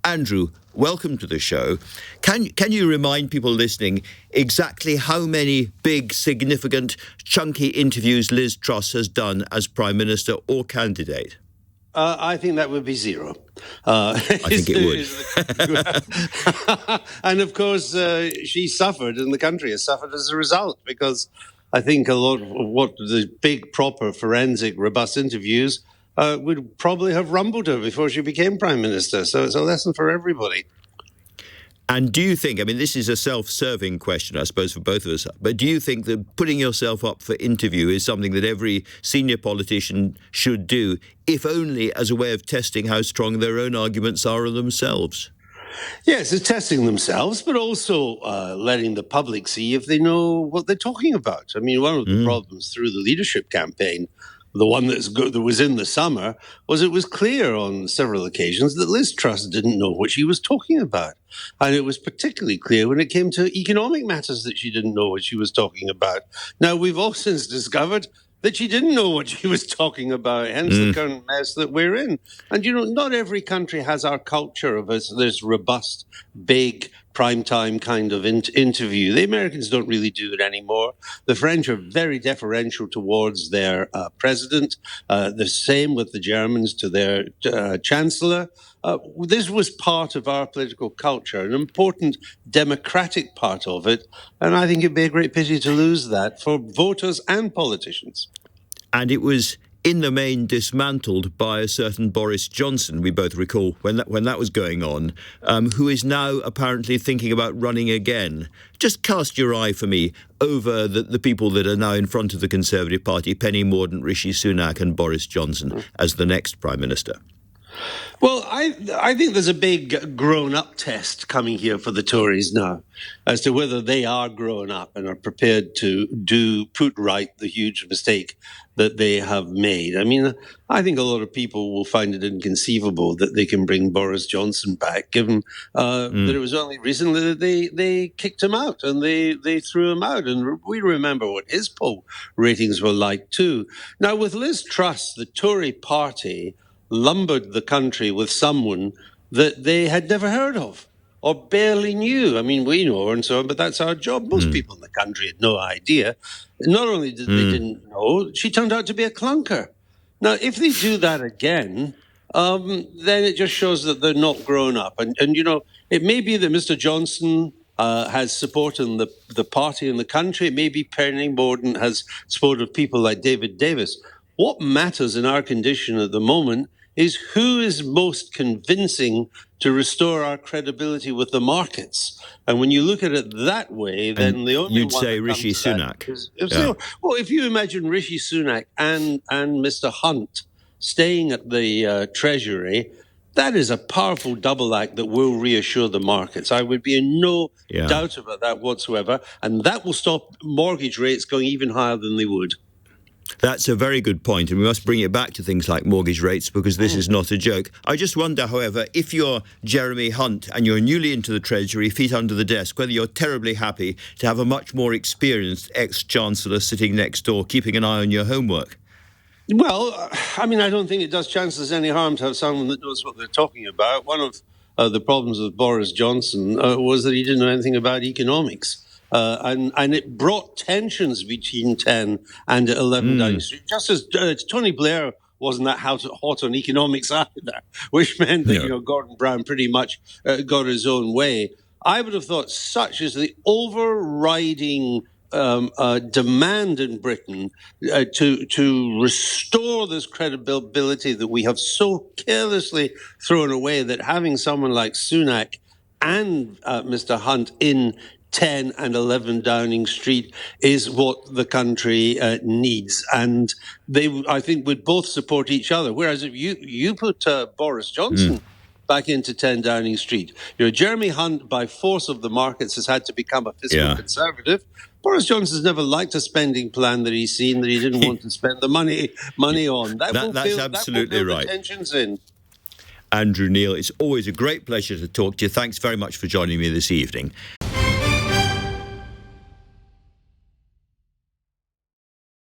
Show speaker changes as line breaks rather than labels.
Andrew, welcome to the show. Can you remind people listening exactly how many big, significant, chunky interviews Liz Truss has done as Prime Minister or candidate?
I think that would be zero.
I think it
would. And of course, she suffered, and the country has suffered as a result, because I think a lot of what the big, proper, forensic, robust interviews would probably have rumbled her before she became Prime Minister. So it's a lesson for everybody.
And do you think, I mean, this is a self-serving question, I suppose, for both of us, but do you think that putting yourself up for interview is something that every senior politician should do, if only as a way of testing how strong their own arguments are of themselves?
Yes, it's testing themselves, but also letting the public see if they know what they're talking about. I mean, one of the problems through the leadership campaign, the one that was in the summer, was it was clear on several occasions that Liz Truss didn't know what she was talking about. And it was particularly clear when it came to economic matters that she didn't know what she was talking about. Now, we've all since discovered that she didn't know what she was talking about, hence the current mess that we're in. And, you know, not every country has our culture of this robust, big, primetime kind of interview. The Americans don't really do it anymore. The French are very deferential towards their president. The same with the Germans to their chancellor. This was part of our political culture, an important democratic part of it. And I think it'd be a great pity to lose that for voters and politicians.
And it was in the main dismantled by a certain Boris Johnson, we both recall when that was going on, who is now apparently thinking about running again. Just cast your eye for me over the people that are now in front of the Conservative Party, Penny Mordaunt, Rishi Sunak and Boris Johnson as the next Prime Minister.
Well, I think there's a big grown-up test coming here for the Tories now as to whether they are grown up and are prepared to put right the huge mistake that they have made. I mean, I think a lot of people will find it inconceivable that they can bring Boris Johnson back, given that it was only recently that they kicked him out and they threw him out. And we remember what his poll ratings were like, too. Now, with Liz Truss, the Tory party lumbered the country with someone that they had never heard of or barely knew. I mean, we know her and so on, but that's our job. Most people in the country had no idea. Not only did they didn't know, she turned out to be a clunker. Now, if they do that again, then it just shows that they're not grown up. And you know, it may be that Mr. Johnson has support in the party and the country. It may be Penny Mordaunt has support of people like David Davis. What matters in our condition at the moment is who is most convincing to restore our credibility with the markets. And when you look at it that way, then the only
you'd
one
say Rishi Sunak.
Well, if you imagine Rishi Sunak and Mr. Hunt staying at the Treasury, that is a powerful double act that will reassure the markets. I would be in no doubt about that whatsoever. And that will stop mortgage rates going even higher than they would.
That's a very good point, and we must bring it back to things like mortgage rates, because this is not a joke. I just wonder, however, if you're Jeremy Hunt and you're newly into the Treasury, feet under the desk, whether you're terribly happy to have a much more experienced ex-Chancellor sitting next door, keeping an eye on your homework.
Well, I mean, I don't think it does Chancellors any harm to have someone that knows what they're talking about. One of the problems with Boris Johnson was that he didn't know anything about economics. And it brought tensions between 10 and 11 Downing Street, just as Tony Blair wasn't that hot on economics either, which meant that, you know, Gordon Brown pretty much got his own way. I would have thought such is the overriding demand in Britain to restore this credibility that we have so carelessly thrown away, that having someone like Sunak and Mr. Hunt in 10 and 11 Downing Street is what the country needs. And they, I think, would both support each other. Whereas if you put Boris Johnson back into 10 Downing Street, you know, Jeremy Hunt, by force of the markets, has had to become a fiscal conservative. Boris Johnson's never liked a spending plan that he's seen that he didn't want to spend the money on.
That's absolutely right.
Tensions in.
Andrew Neil, it's always a great pleasure to talk to you. Thanks very much for joining me this evening.